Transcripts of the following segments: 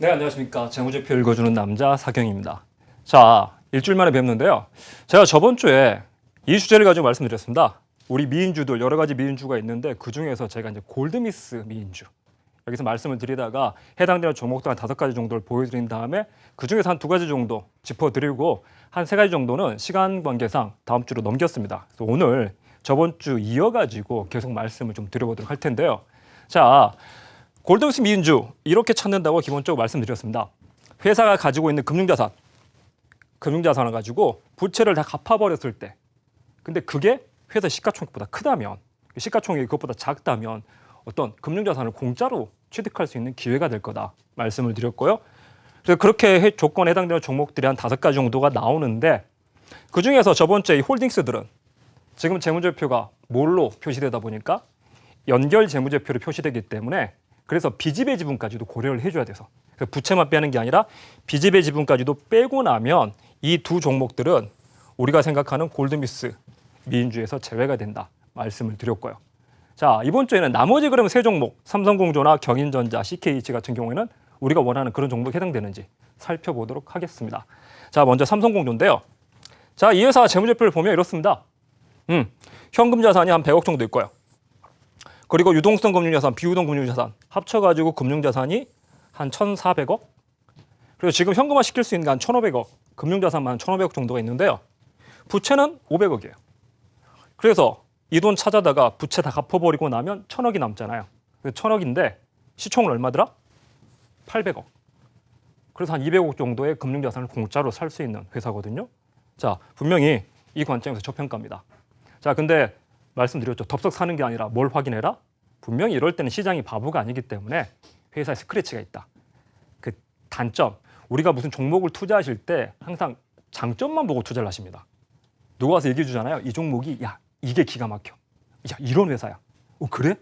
네, 안녕하십니까. 재무제표 읽어주는 남자 사경입니다. 자, 일주일 만에 뵙는데요. 제가 저번 주에 이 주제를 가지고 말씀드렸습니다. 우리 미인주들 여러 가지 미인주가 있는데 그 중에서 제가 이제 골드미스 미인주 여기서 말씀을 드리다가 해당되는 종목들 한 5가지 정도를 보여드린 다음에 그 중에서 한 2가지 정도 짚어드리고 한 3가지 정도는 시간 관계상 다음 주로 넘겼습니다. 그래서 오늘 저번 주 이어가지고 계속 말씀을 좀 드려보도록 할 텐데요. 자, 골드미스 미인주 이렇게 찾는다고 기본적으로 말씀드렸습니다. 회사가 가지고 있는 금융자산을 가지고 부채를 다 갚아버렸을 때, 근데 그게 회사 시가총액보다 크다면, 시가총액이 그것보다 작다면 어떤 금융자산을 공짜로 취득할 수 있는 기회가 될 거다 말씀을 드렸고요. 그래서 그렇게 조건에 해당되는 종목들이 한 5가지 정도가 나오는데 그 중에서 저번 주에 이 홀딩스들은 지금 재무제표가 뭘로 표시되다 보니까 연결 재무제표로 표시되기 때문에 그래서 비지배 지분까지도 고려를 해줘야 돼서 부채만 빼는 게 아니라 비지배 지분까지도 빼고 나면 이 두 종목들은 우리가 생각하는 골드미스 미인주에서 제외가 된다 말씀을 드렸고요. 자, 이번 주에는 나머지 그러면 세 종목 삼성공조나 경인전자, CKH 같은 경우에는 우리가 원하는 그런 종목에 해당되는지 살펴보도록 하겠습니다. 자, 먼저 삼성공조인데요. 자, 이 회사 재무제표를 보면 이렇습니다. 현금 자산이 한 100억 정도 있고요. 그리고 유동성 금융자산, 비유동 금융자산 합쳐가지고 금융자산이 한 1,400억. 그리고 지금 현금화 시킬 수 있는 게 한 1,500억, 금융자산만 1,500억 정도가 있는데요. 부채는 500억이에요. 그래서 이 돈 찾아다가 부채 다 갚아버리고 나면 1,000억이 남잖아요. 1,000억인데 시총은 얼마더라? 800억. 그래서 한 200억 정도의 금융자산을 공짜로 살 수 있는 회사거든요. 자, 분명히 이 관점에서 저평가입니다. 자, 근데 말씀드렸죠. 덥석 사는 게 아니라 뭘 확인해라? 분명히 이럴 때는 시장이 바보가 아니기 때문에 회사에 스크래치가 있다. 그 단점, 우리가 무슨 종목을 투자하실 때 항상 장점만 보고 투자를 하십니다. 누가 와서 얘기해 주잖아요. 이 종목이 야 이게 기가 막혀. 야 이런 회사야. 그래?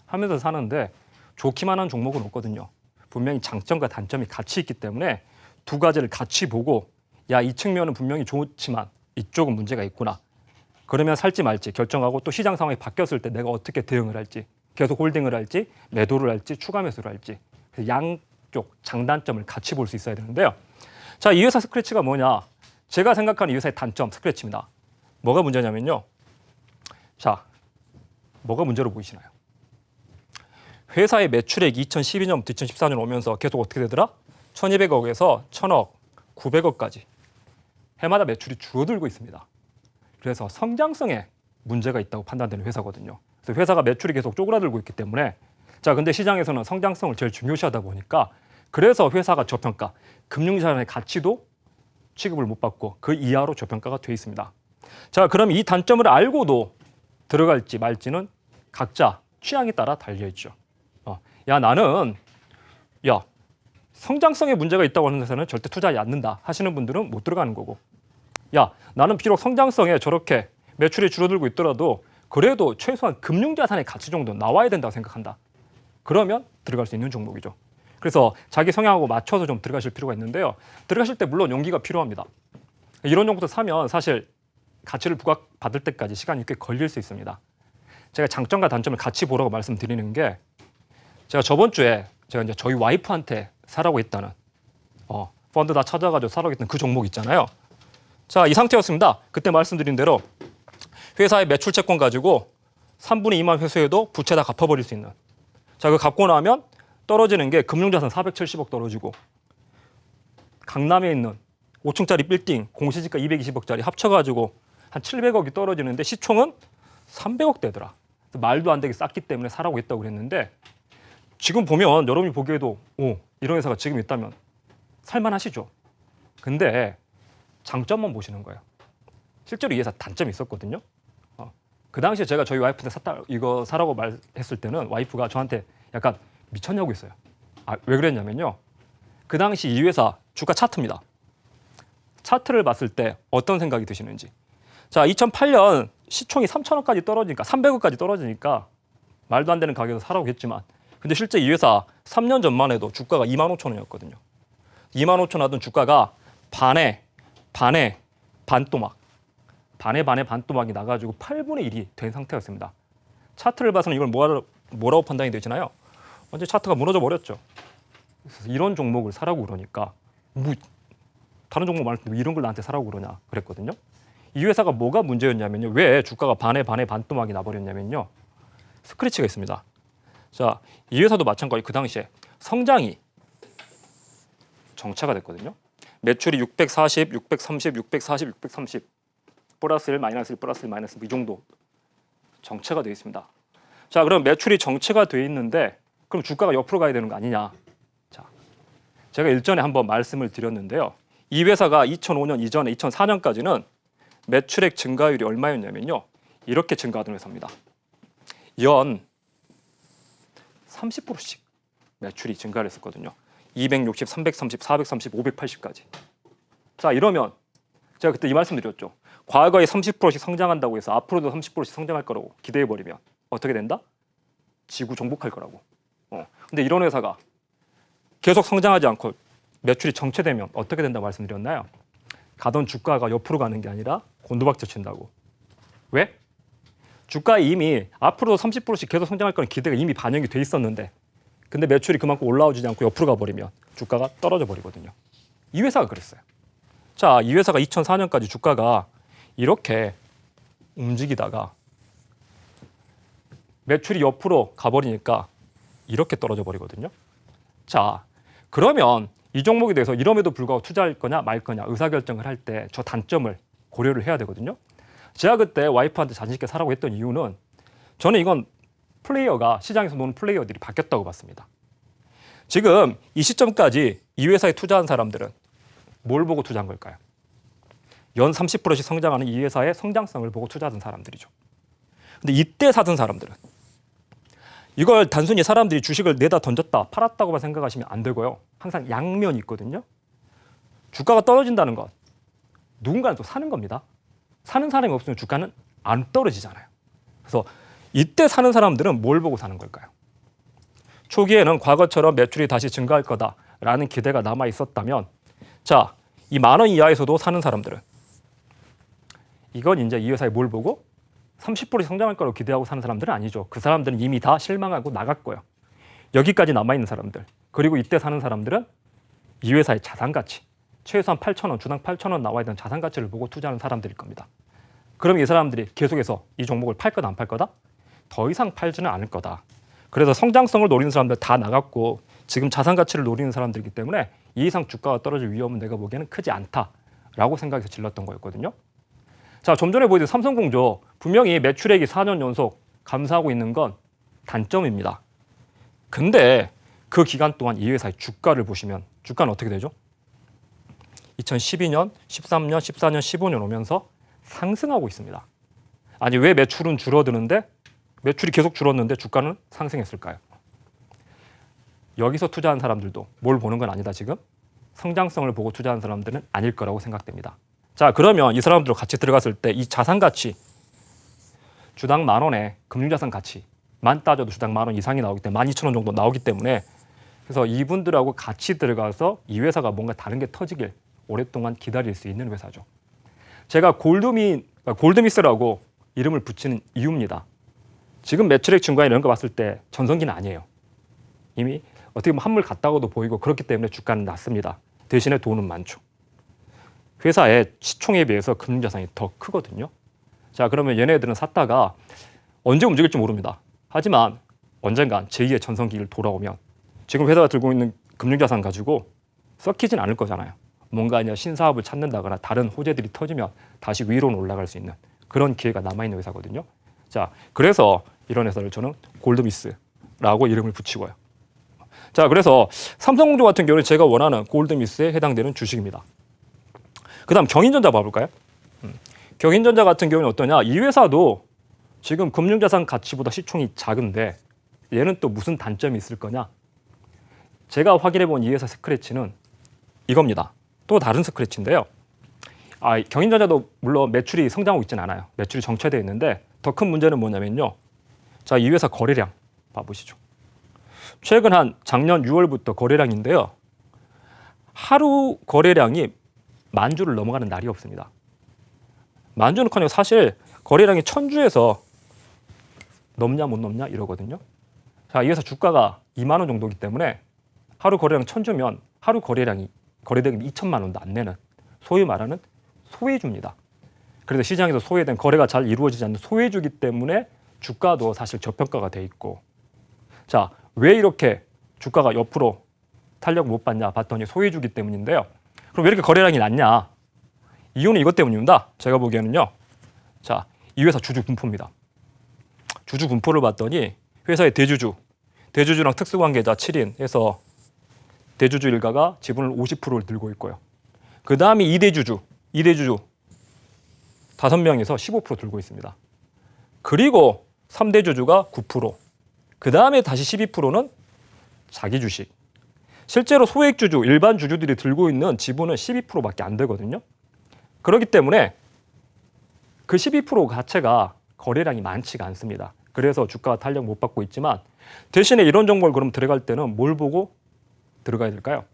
하면서 사는데 좋기만 한 종목은 없거든요. 분명히 장점과 단점이 같이 있기 때문에 두 가지를 같이 보고 야 이 측면은 분명히 좋지만 이쪽은 문제가 있구나. 그러면 살지 말지 결정하고 또 시장 상황이 바뀌었을 때 내가 어떻게 대응을 할지 계속 홀딩을 할지 매도를 할지 추가 매수를 할지 양쪽 장단점을 같이 볼 수 있어야 되는데요. 자, 이 회사 스크래치가 뭐냐? 제가 생각하는 이 회사의 단점 스크래치입니다. 뭐가 문제냐면요. 자, 뭐가 문제로 보이시나요? 회사의 매출액이 2012년부터 2014년 오면서 계속 어떻게 되더라? 1,200억에서 1,000억, 900억까지 해마다 매출이 줄어들고 있습니다. 그래서 성장성에 문제가 있다고 판단되는 회사거든요. 그래서 회사가 매출이 계속 쪼그라들고 있기 때문에 자, 근데 시장에서는 성장성을 제일 중요시하다 보니까 그래서 회사가 저평가, 금융자산의 가치도 취급을 못 받고 그 이하로 저평가가 돼 있습니다. 자, 그럼 이 단점을 알고도 들어갈지 말지는 각자 취향에 따라 달려있죠. 나는 성장성에 문제가 있다고 하는 회사는 절대 투자하지 않는다 하시는 분들은 못 들어가는 거고 야, 나는 비록 성장성에 저렇게 매출이 줄어들고 있더라도 그래도 최소한 금융자산의 가치 정도 나와야 된다고 생각한다. 그러면 들어갈 수 있는 종목이죠. 그래서 자기 성향하고 맞춰서 좀 들어가실 필요가 있는데요. 들어가실 때 물론 용기가 필요합니다. 이런 종목도 사면 사실 가치를 부각받을 때까지 시간이 꽤 걸릴 수 있습니다. 제가 장점과 단점을 같이 보라고 말씀드리는 게 제가 저번 주에 제가 이제 저희 와이프한테 사라고 했다는 펀드 다 찾아가지고 사라고 했던 그 종목 있잖아요. 자, 이 상태였습니다. 그때 말씀드린 대로 회사의 매출 채권 가지고 3분의 2만 회수해도 부채 다 갚아버릴 수 있는. 자, 그거 갚고 나면 떨어지는 게 금융자산 470억 떨어지고 강남에 있는 5층짜리 빌딩 공시지가 220억짜리 합쳐가지고 한 700억이 떨어지는데 시총은 300억 대더라. 말도 안 되게 쌌기 때문에 사라고 했다고 그랬는데 지금 보면 여러분이 보기에도 이런 회사가 지금 있다면 살만하시죠. 근데 장점만 보시는 거예요. 실제로 이 회사 단점이 있었거든요. 그 당시에 제가 저희 와이프한테 이거 사라고 말했을 때는 와이프가 저한테 약간 미쳤냐고 했어요. 왜 그랬냐면요. 그 당시 이 회사 주가 차트입니다. 차트를 봤을 때 어떤 생각이 드시는지. 자, 2008년 시총이 3,000원까지 떨어지니까 300억까지 떨어지니까 말도 안 되는 가격에서 사라고 했지만 근데 실제 이 회사 3년 전만 해도 주가가 25,000원이었거든요. 25,000원 하던 주가가 반에 반토막 나가지고 8분의 1이 된 상태였습니다. 차트를 봐서는 이걸 뭐라고 판단이 되시나요? 완전 차트가 무너져 버렸죠. 그래서 이런 종목을 사라고 그러니까 뭐 다른 종목 많을 텐데 이런 걸 나한테 사라고 그러냐 그랬거든요. 이 회사가 뭐가 문제였냐면요. 왜 주가가 반에 반토막이 나버렸냐면요. 스크래치가 있습니다. 자, 이 회사도 마찬가지 그 당시에 성장이 정체가 됐거든요. 매출이 640, 630, 640, 630 플러스 1, 마이너스 1, 플러스 1, 마이너스 1, 이 정도 정체가 되어 있습니다. 자, 그럼 매출이 정체가 되어 있는데 그럼 주가가 옆으로 가야 되는 거 아니냐. 자, 제가 일전에 한번 말씀을 드렸는데요. 이 회사가 2005년 이전에 2004년까지는 매출액 증가율이 얼마였냐면요. 이렇게 증가하던 회사입니다. 연 30%씩 매출이 증가를 했었거든요. 260, 330, 430, 580까지. 자, 이러면 제가 그때 이 말씀 드렸죠. 과거에 30%씩 성장한다고 해서 앞으로도 30%씩 성장할 거라고 기대해버리면 어떻게 된다? 지구 정복할 거라고. 근데 이런 회사가 계속 성장하지 않고 매출이 정체되면 어떻게 된다고 말씀드렸나요? 가던 주가가 옆으로 가는 게 아니라 곤두박질 친다고. 왜? 주가 이미 앞으로 30%씩 계속 성장할 거는 기대가 이미 반영이 돼 있었는데 근데 매출이 그만큼 올라오지 않고 옆으로 가버리면 주가가 떨어져 버리거든요. 이 회사가 그랬어요. 자, 이 회사가 2004년까지 주가가 이렇게 움직이다가 매출이 옆으로 가버리니까 이렇게 떨어져 버리거든요. 자, 그러면 이 종목에 대해서 이럼에도 불구하고 투자할 거냐 말 거냐 의사결정을 할 때 저 단점을 고려를 해야 되거든요. 제가 그때 와이프한테 자신 있게 사라고 했던 이유는 저는 이건 플레이어가 시장에서 노는 플레이어들이 바뀌었다고 봤습니다. 지금 이 시점까지 이 회사에 투자한 사람들은 뭘 보고 투자한 걸까요? 연 30%씩 성장하는 이 회사의 성장성을 보고 투자하던 사람들이죠. 근데 이때 사던 사람들은 이걸 단순히 사람들이 주식을 내다 던졌다 팔았다고만 생각하시면 안 되고요. 항상 양면이 있거든요. 주가가 떨어진다는 것 누군가는 또 사는 겁니다. 사는 사람이 없으면 주가는 안 떨어지잖아요. 그래서 이때 사는 사람들은 뭘 보고 사는 걸까요? 초기에는 과거처럼 매출이 다시 증가할 거다라는 기대가 남아 있었다면 자, 이 10,000원 이하에서도 사는 사람들은 이건 이제 이 회사에 뭘 보고 30% 성장할 거라고 기대하고 사는 사람들은 아니죠. 그 사람들은 이미 다 실망하고 나갔고요. 여기까지 남아있는 사람들 그리고 이때 사는 사람들은 이 회사의 자산가치 최소한 8,000원, 주당 8,000원 나와야 되는 자산가치를 보고 투자하는 사람들일 겁니다. 그럼 이 사람들이 계속해서 이 종목을 팔 거다 안 팔 거다? 더 이상 팔지는 않을 거다. 그래서 성장성을 노리는 사람들 다 나갔고 지금 자산가치를 노리는 사람들이기 때문에 이 이상 주가가 떨어질 위험은 내가 보기에는 크지 않다라고 생각해서 질렀던 거였거든요. 자, 좀 전에 보여드린 삼성공조 분명히 매출액이 4년 연속 감소하고 있는 건 단점입니다. 근데 그 기간 동안 이 회사의 주가를 보시면 주가는 어떻게 되죠? 2012년, 13년, 14년, 15년 오면서 상승하고 있습니다. 아니 왜 매출은 줄어드는데 매출이 계속 줄었는데 주가는 상승했을까요? 여기서 투자한 사람들도 뭘 보는 건 아니다 지금? 성장성을 보고 투자한 사람들은 아닐 거라고 생각됩니다. 자, 그러면 이 사람들과 같이 들어갔을 때 이 자산가치 주당 10,000원에 금융자산 가치만 따져도 주당 10,000원 이상이 나오기 때문에 12,000원 정도 나오기 때문에 그래서 이분들하고 같이 들어가서 이 회사가 뭔가 다른 게 터지길 오랫동안 기다릴 수 있는 회사죠. 제가 골드미스라고 이름을 붙이는 이유입니다. 지금 매출액 증가 이런 거 봤을 때 전성기는 아니에요. 이미 어떻게 보면 한물 같다고도 보이고 그렇기 때문에 주가는 낮습니다. 대신에 돈은 많죠. 회사의 시총에 비해서 금융자산이 더 크거든요. 자, 그러면 얘네들은 샀다가 언제 움직일지 모릅니다. 하지만 언젠간 제2의 전성기를 돌아오면 지금 회사가 들고 있는 금융자산 가지고 썩히진 않을 거잖아요. 뭔가 이제 신사업을 찾는다거나 다른 호재들이 터지면 다시 위로 올라갈 수 있는 그런 기회가 남아있는 회사거든요. 자, 그래서 이런 회사를 저는 골드미스라고 이름을 붙이고요. 자, 그래서 삼성공조 같은 경우는 제가 원하는 골드미스에 해당되는 주식입니다. 그 다음 경인전자 봐볼까요? 경인전자 같은 경우는 어떠냐? 이 회사도 지금 금융자산 가치보다 시총이 작은데 얘는 또 무슨 단점이 있을 거냐? 제가 확인해본 이 회사 스크래치는 이겁니다. 또 다른 스크래치인데요. 경인전자도 물론 매출이 성장하고 있지는 않아요. 매출이 정체되어 있는데 더 큰 문제는 뭐냐면요. 자, 이 회사 거래량 봐보시죠. 최근 한 작년 6월부터 거래량인데요. 하루 거래량이 10,000주를 넘어가는 날이 없습니다. 10,000주는커녕 사실 거래량이 1,000주에서 넘냐 못 넘냐 이러거든요. 자, 이 회사 주가가 20,000원 정도이기 때문에 하루 거래량 1,000주면 하루 거래대금이 2천만 원도 안 내는 소위 말하는 소외주입니다. 그래서 시장에서 소외된 거래가 잘 이루어지지 않는 소외주기 때문에 주가도 사실 저평가가 돼 있고 자, 왜 이렇게 주가가 옆으로 탄력 못 받냐 봤더니 소외주기 때문인데요. 그럼 왜 이렇게 거래량이 낮냐? 이유는 이것 때문입니다. 제가 보기에는요. 자, 이 회사 주주 분포입니다. 주주 분포를 봤더니 회사의 대주주랑 특수관계자 7인 해서 대주주 일가가 지분을 50%를 들고 있고요. 그 다음에 2대주주 5명에서 15% 들고 있습니다. 그리고 3대주주가 9%, 그 다음에 다시 12%는 자기 주식. 실제로 소액주주, 일반 주주들이 들고 있는 지분은 12%밖에 안 되거든요. 그렇기 때문에 그 12% 자체가 거래량이 많지가 않습니다. 그래서 주가가 탄력 못 받고 있지만 대신에 이런 정보를 그럼 들어갈 때는 뭘 보고 들어가야 될까요?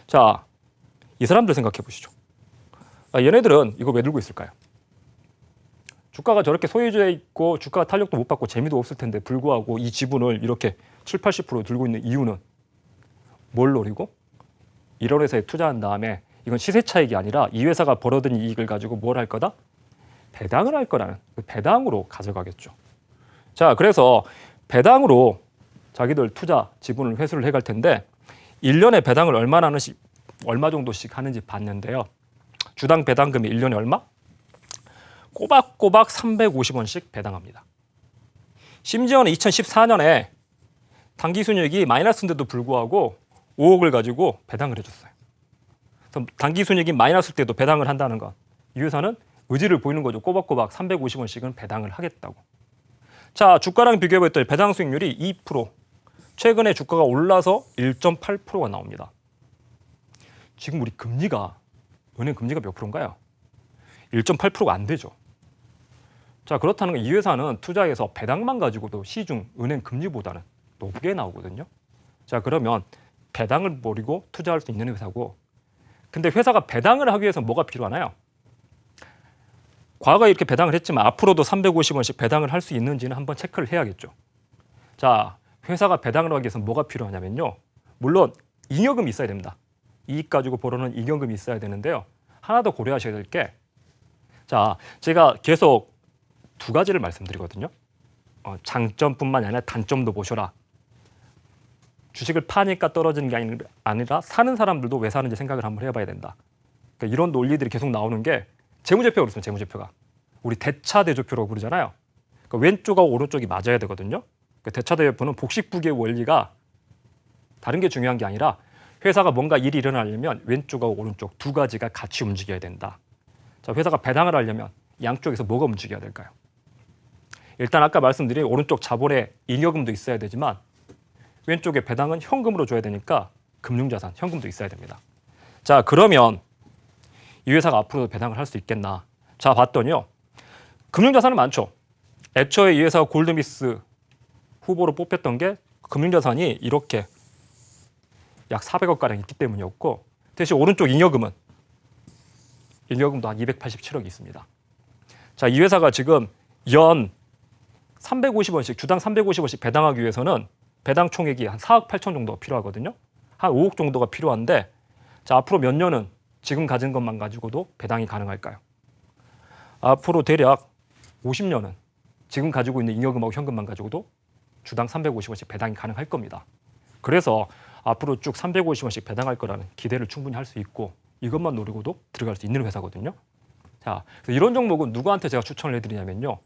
자, 이 사람들 생각해 보시죠. 얘네들은 이거 왜 들고 있을까요? 주가가 저렇게 소유주에 있고 주가가 탄력도 못 받고 재미도 없을 텐데 불구하고 이 지분을 이렇게 7, 80% 들고 있는 이유는 뭘 노리고? 이런 회사에 투자한 다음에 이건 시세 차익이 아니라 이 회사가 벌어들인 이익을 가지고 뭘 할 거다? 배당을 할 거라는 배당으로 가져가겠죠. 자, 그래서 배당으로 자기들 투자 지분을 회수를 해갈 텐데 1년에 배당을 얼마 정도씩 하는지 봤는데요. 주당 배당금이 1년에 얼마? 꼬박꼬박 350원씩 배당합니다. 심지어는 2014년에 당기순이익이 마이너스인데도 불구하고 5억을 가지고 배당을 해줬어요. 그래서 당기순이익이 마이너스일 때도 배당을 한다는 건 이 회사는 의지를 보이는 거죠. 꼬박꼬박 350원씩은 배당을 하겠다고. 자, 주가랑 비교해봤더니 배당 수익률이 2%. 최근에 주가가 올라서 1.8%가 나옵니다. 지금 우리 은행 금리가 몇 프로인가요? 1.8%가 안 되죠. 자, 그렇다는 건 이 회사는 투자해서 배당만 가지고도 시중 은행 금리보다는 높게 나오거든요. 자, 그러면 배당을 버리고 투자할 수 있는 회사고, 근데 회사가 배당을 하기 위해서 뭐가 필요하나요? 과거에 이렇게 배당을 했지만 앞으로도 350원씩 배당을 할 수 있는지는 한번 체크를 해야겠죠. 자, 회사가 배당을 하기 위해서 뭐가 필요하냐면요. 물론 잉여금이 있어야 됩니다. 이익 가지고 벌어는 잉여금이 있어야 되는데요. 하나 더 고려하셔야 될 게, 자, 제가 계속 두 가지를 말씀드리거든요. 장점뿐만 아니라 단점도 보셔라. 주식을 파니까 떨어지는 게 아니라 사는 사람들도 왜 사는지 생각을 한번 해봐야 된다. 그러니까 이런 논리들이 계속 나오는 게 재무제표가 그렇습니다. 재무제표가. 우리 대차대조표라고 부르잖아요. 그러니까 왼쪽하고 오른쪽이 맞아야 되거든요. 그러니까 대차대조표는 복식부기의 원리가 다른 게 중요한 게 아니라 회사가 뭔가 일이 일어나려면 왼쪽하고 오른쪽 두 가지가 같이 움직여야 된다. 자, 회사가 배당을 하려면 양쪽에서 뭐가 움직여야 될까요? 일단 아까 말씀드린 오른쪽 자본에 잉여금도 있어야 되지만 왼쪽에 배당은 현금으로 줘야 되니까 금융자산, 현금도 있어야 됩니다. 자, 그러면 이 회사가 앞으로도 배당을 할 수 있겠나? 자, 봤더니요. 금융자산은 많죠. 애초에 이 회사가 골드미스 후보로 뽑혔던 게 금융자산이 이렇게 약 400억가량 있기 때문이었고, 대신 오른쪽 잉여금도 한 287억이 있습니다. 자, 이 회사가 지금 연 350원씩, 주당 350원씩 배당하기 위해서는 배당 총액이 한 4억 8천 정도가 필요하거든요. 한 5억 정도가 필요한데, 자, 앞으로 몇 년은 지금 가진 것만 가지고도 배당이 가능할까요? 앞으로 대략 50년은 지금 가지고 있는 잉여금하고 현금만 가지고도 주당 350원씩 배당이 가능할 겁니다. 그래서 앞으로 쭉 350원씩 배당할 거라는 기대를 충분히 할 수 있고, 이것만 노리고도 들어갈 수 있는 회사거든요. 자, 그래서 이런 종목은 누구한테 제가 추천을 해드리냐면요.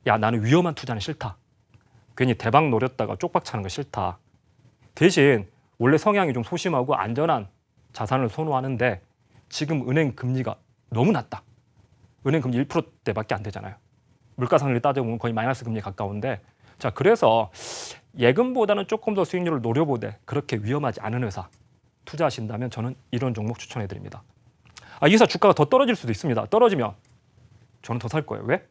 야, 나는 위험한 투자는 싫다. 괜히 대박 노렸다가 쪽박 차는 거 싫다. 대신 원래 성향이 좀 소심하고 안전한 자산을 선호하는데 지금 은행 금리가 너무 낮다. 은행 금리 1%대밖에 안 되잖아요. 물가상을 따져보면 거의 마이너스 금리에 가까운데, 자, 그래서 예금보다는 조금 더 수익률을 노려보되 그렇게 위험하지 않은 회사 투자하신다면 저는 이런 종목 추천해드립니다. 이 회사 주가가 더 떨어질 수도 있습니다. 떨어지면 저는 더 살 거예요. 왜?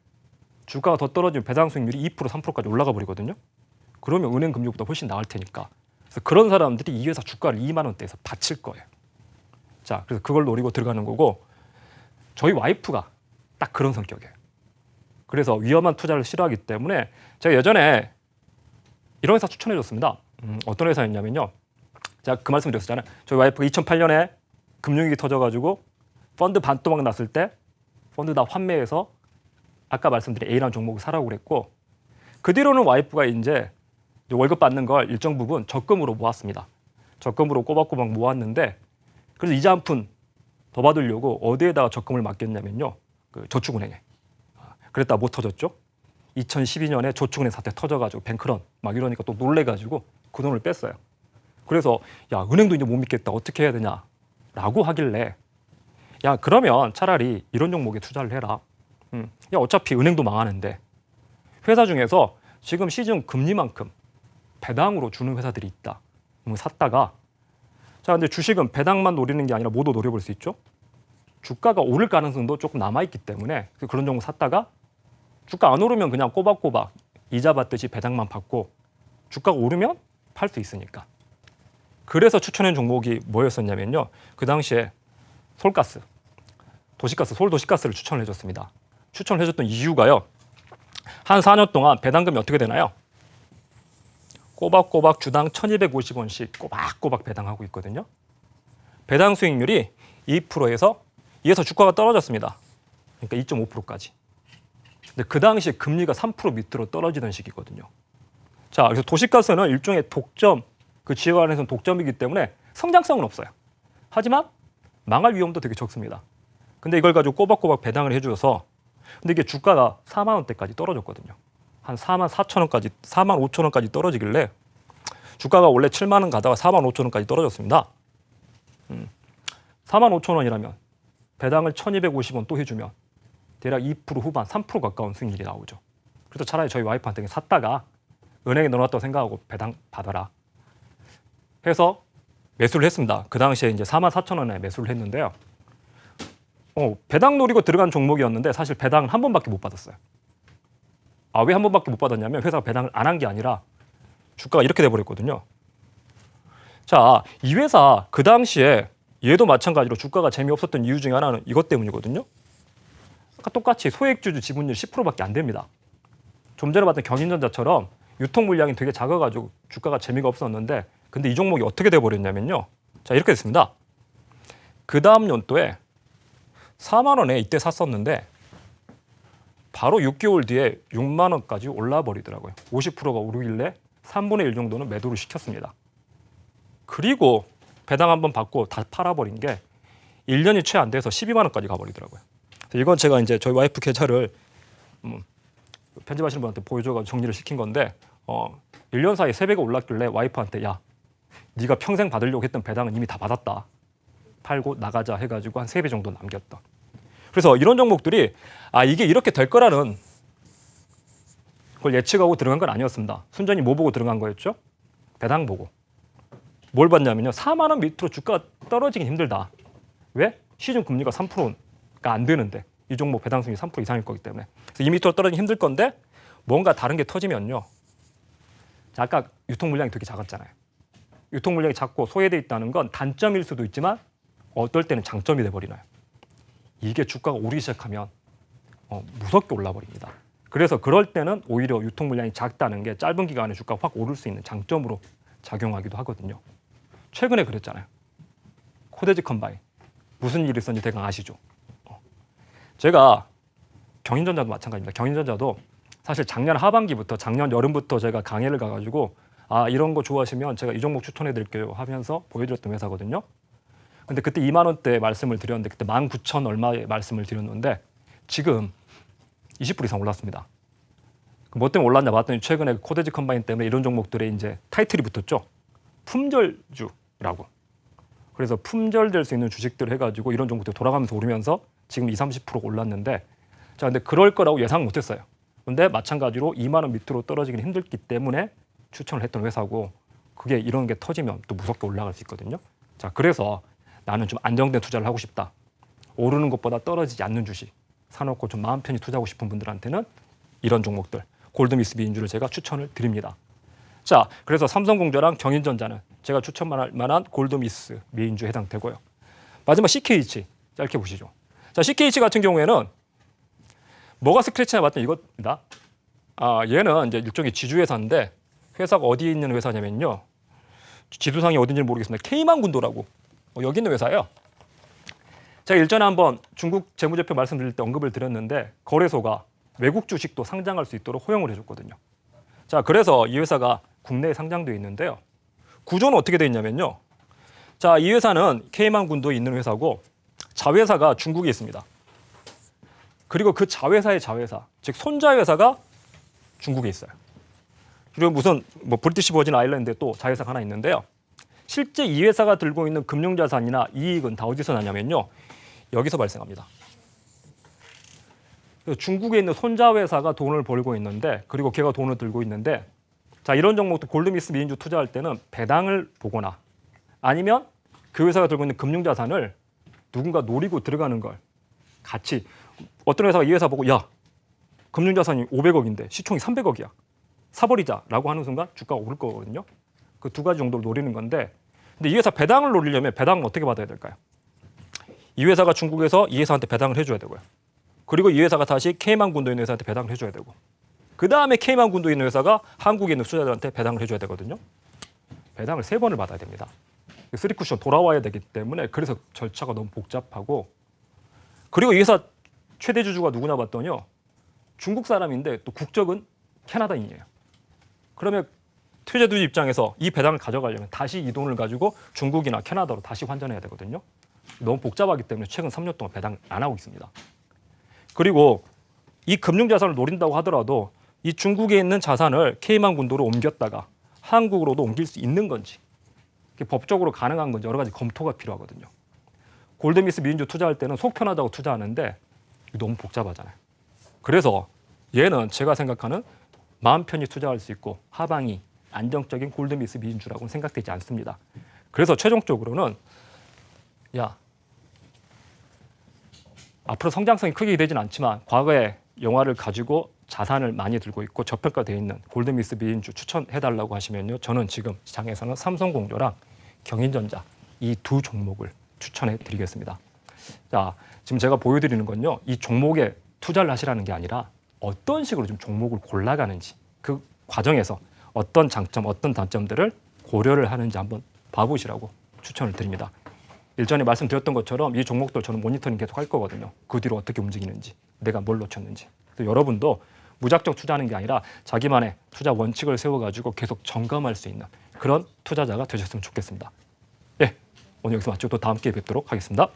주가가 더 떨어지면 배당 수익률이 2%, 3%까지 올라가 버리거든요. 그러면 은행 금리보다 훨씬 나을 테니까. 그래서 그런 사람들이 이 회사 주가를 2만 원대에서 바칠 거예요. 자, 그래서 그걸 노리고 들어가는 거고, 저희 와이프가 딱 그런 성격이에요. 그래서 위험한 투자를 싫어하기 때문에 제가 예전에 이런 회사 추천해 줬습니다. 어떤 회사였냐면요. 제가 그 말씀 드렸었잖아요. 저희 와이프가 2008년에 금융위기 터져가지고 펀드 반토막 났을 때 펀드 다 환매해서 아까 말씀드린 A라는 종목을 사라고 그랬고 그 뒤로는 와이프가 이제 월급 받는 걸 일정 부분 적금으로 모았습니다. 적금으로 꼬박꼬박 모았는데 그래서 이자 한 푼 더 받으려고 어디에다가 적금을 맡겼냐면요. 그 저축은행에. 그랬다 못 터졌죠. 2012년에 저축은행 사태 터져가지고 뱅크런 막 이러니까 또 놀래가지고 그 돈을 뺐어요. 그래서 야 은행도 이제 못 믿겠다 어떻게 해야 되냐라고 하길래 야 그러면 차라리 이런 종목에 투자를 해라. 야 어차피 은행도 망하는데 회사 중에서 지금 시중 금리만큼 배당으로 주는 회사들이 있다. 샀다가 자 근데 주식은 배당만 노리는 게 아니라 모두 노려볼 수 있죠. 주가가 오를 가능성도 조금 남아있기 때문에 그런 종목 샀다가 주가 안 오르면 그냥 꼬박꼬박 이자 받듯이 배당만 받고 주가가 오르면 팔 수 있으니까. 그래서 추천한 종목이 뭐였었냐면요. 그 당시에 솔가스, 도시가스, 서울 도시가스를 추천을 해줬습니다. 추천을 해줬던 이유가요. 한 4년 동안 배당금이 어떻게 되나요? 꼬박꼬박 주당 1,250원씩 꼬박꼬박 배당하고 있거든요. 배당 수익률이 2%에서 이에서 주가가 떨어졌습니다. 그러니까 2.5%까지. 근데 그 당시에 금리가 3% 밑으로 떨어지던 시기거든요. 자, 그래서 도시가스는 일종의 독점, 그 지역 안에서는 독점이기 때문에 성장성은 없어요. 하지만 망할 위험도 되게 적습니다. 근데 이걸 가지고 꼬박꼬박 배당을 해줘서 근데 이게 주가가 4만 원대까지 떨어졌거든요. 한 4만 4천 원까지, 4만 5천 원까지 떨어지길래 주가가 원래 7만 원 가다가 4만 5천 원까지 떨어졌습니다. 4만 5천 원이라면 배당을 1,250원 또 해주면 대략 2% 후반, 3% 가까운 수익률이 나오죠. 그래서 차라리 저희 와이프한테 샀다가 은행에 넣어놨다고 생각하고 배당 받아라 해서 매수를 했습니다. 그 당시에 이제 4만 4천 원에 매수를 했는데요. 배당 노리고 들어간 종목이었는데 사실 배당은 한 번밖에 못 받았어요. 왜 한 번밖에 못 받았냐면 회사가 배당을 안 한 게 아니라 주가가 이렇게 돼버렸거든요. 자, 이 회사 그 당시에 얘도 마찬가지로 주가가 재미없었던 이유 중에 하나는 이것 때문이거든요. 아까 똑같이 소액주주 지분율 10%밖에 안 됩니다. 좀 전에 봤던 경인전자처럼 유통 물량이 되게 작아가지고 주가가 재미가 없었는데 근데 이 종목이 어떻게 돼버렸냐면요. 자, 이렇게 됐습니다. 그 다음 연도에 4만 원에 이때 샀었는데 바로 6개월 뒤에 6만 원까지 올라 버리더라고요. 50%가 오르길래 3분의 1 정도는 매도를 시켰습니다. 그리고 배당 한번 받고 다 팔아버린 게 1년이 채 안 돼서 12만 원까지 가버리더라고요. 이건 제가 이제 저희 와이프 계좌를 편집하시는 분한테 보여줘가지고 정리를 시킨 건데 1년 사이에 3배가 올랐길래 와이프한테 야, 네가 평생 받으려고 했던 배당은 이미 다 받았다. 팔고 나가자 해가지고 한 3배 정도 남겼다. 그래서 이런 종목들이 이게 이렇게 될 거라는 그걸 예측하고 들어간 건 아니었습니다. 순전히 뭐 보고 들어간 거였죠? 배당 보고. 뭘 봤냐면요. 4만 원 밑으로 주가가 떨어지긴 힘들다. 왜? 시중 금리가 3%가 안 되는데 이 종목 배당 수익이 3% 이상일 거기 때문에. 그래서 이 밑으로 떨어지긴 힘들 건데 뭔가 다른 게 터지면요. 자, 아까 유통 물량이 되게 작았잖아요. 유통 물량이 작고 소외돼 있다는 건 단점일 수도 있지만 어떨 때는 장점이 돼버리나요. 이게 주가가 오르기 시작하면 무섭게 올라버립니다. 그래서 그럴 때는 오히려 유통 물량이 작다는 게 짧은 기간에 주가가 확 오를 수 있는 장점으로 작용하기도 하거든요. 최근에 그랬잖아요. 코데지 컴바인. 무슨 일이 있었는지 대강 아시죠? 제가 경인전자도 마찬가지입니다. 경인전자도 사실 작년 하반기부터 작년 여름부터 제가 강의를 가가지고 이런 거 좋아하시면 제가 이 종목 추천해 드릴게요 하면서 보여드렸던 회사거든요. 근데 그때 2만 원대 말씀을 드렸는데 그때 19,000 얼마에 말씀을 드렸는데 지금 20% 이상 올랐습니다. 뭐 때문에 올랐냐 봤더니 최근에 코데지 컴바인 때문에 이런 종목들에 이제 타이틀이 붙었죠. 품절주라고. 그래서 품절될 수 있는 주식들을 해가지고 이런 종목들 돌아가면서 오르면서 지금 20-30% 올랐는데 자 근데 그럴 거라고 예상 못했어요. 근데 마찬가지로 2만 원 밑으로 떨어지기는 힘들기 때문에 추천을 했던 회사고 그게 이런 게 터지면 또 무섭게 올라갈 수 있거든요. 자 그래서 나는 좀 안정된 투자를 하고 싶다. 오르는 것보다 떨어지지 않는 주식 사놓고 좀 마음 편히 투자하고 싶은 분들한테는 이런 종목들 골드미스 미인주를 제가 추천을 드립니다. 자, 그래서 삼성공조랑 경인전자는 제가 추천할 만한 골드미스 미인주에 해당되고요. 마지막 CKH 짧게 보시죠. 자, CKH 같은 경우에는 뭐가 스크래치나 봤더니 이겁니다. 얘는 이제 일종의 지주회사인데 회사가 어디에 있는 회사냐면요. 지도상이 어딘지 모르겠습니다. 케이만군도라고 여기 있는 회사예요. 제가 일전에 한번 중국 재무제표 말씀드릴 때 언급을 드렸는데 거래소가 외국 주식도 상장할 수 있도록 허용을 해줬거든요. 자, 그래서 이 회사가 국내에 상장되어 있는데요. 구조는 어떻게 되어 있냐면요. 자, 이 회사는 케이만군도에 있는 회사고 자회사가 중국에 있습니다. 그리고 그 자회사의 자회사, 즉 손자회사가 중국에 있어요. 그리고 무슨 브리티시 버진 아일랜드에 또 자회사가 하나 있는데요. 실제 이 회사가 들고 있는 금융자산이나 이익은 다 어디서 나냐면요. 여기서 발생합니다. 중국에 있는 손자회사가 돈을 벌고 있는데 그리고 걔가 돈을 들고 있는데 자, 이런 종목도 골드미스 미인주 투자할 때는 배당을 보거나 아니면 그 회사가 들고 있는 금융자산을 누군가 노리고 들어가는 걸 같이 어떤 회사가 이 회사 보고 야, 금융자산이 500억인데 시총이 300억이야. 사버리자라고 하는 순간 주가가 오를 거거든요. 그 두 가지 정도를 노리는 건데 근데 이 회사 배당을 노리려면 배당은 어떻게 받아야 될까요? 이 회사가 중국에서 이 회사한테 배당을 해줘야 되고요. 그리고 이 회사가 다시 케이만군도에 있는 회사한테 배당을 해줘야 되고 그 다음에 케이만군도에 있는 회사가 한국에 있는 투자자한테 배당을 해줘야 되거든요. 배당을 3번을 받아야 됩니다. 3쿠션 돌아와야 되기 때문에 그래서 절차가 너무 복잡하고 그리고 이 회사 최대 주주가 누구냐 봤더니요. 중국 사람인데 또 국적은 캐나다인이에요. 그러면 투자주 입장에서 이 배당을 가져가려면 다시 이 돈을 가지고 중국이나 캐나다로 다시 환전해야 되거든요. 너무 복잡하기 때문에 최근 3년 동안 배당 안 하고 있습니다. 그리고 이 금융자산을 노린다고 하더라도 이 중국에 있는 자산을 케이만군도로 옮겼다가 한국으로도 옮길 수 있는 건지 법적으로 가능한 건지 여러 가지 검토가 필요하거든요. 골드미스 미인주 투자할 때는 속 편하다고 투자하는데 너무 복잡하잖아요. 그래서 얘는 제가 생각하는 마음 편히 투자할 수 있고 하방이 안정적인 골드미스 미인주라고는 생각되지 않습니다. 그래서 최종적으로는 야, 앞으로 성장성이 크게 되진 않지만 과거에 영화를 가지고 자산을 많이 들고 있고 저평가되어 있는 골드미스 미인주 추천해달라고 하시면요. 저는 지금 시장에서는 삼성공조랑 경인전자 이 두 종목을 추천해 드리겠습니다. 자, 지금 제가 보여드리는 건요. 이 종목에 투자를 하시라는 게 아니라 어떤 식으로 좀 종목을 골라가는지 그 과정에서 어떤 장점, 어떤 단점들을 고려를 하는지 한번 봐보시라고 추천을 드립니다. 일전에 말씀드렸던 것처럼 이 종목들 저는 모니터링 계속 할 거거든요. 그 뒤로 어떻게 움직이는지, 내가 뭘 놓쳤는지. 또 여러분도 무작정 투자하는 게 아니라 자기만의 투자 원칙을 세워가지고 계속 점검할 수 있는 그런 투자자가 되셨으면 좋겠습니다. 네, 오늘 여기서 마치고 또 다음 기회에 뵙도록 하겠습니다.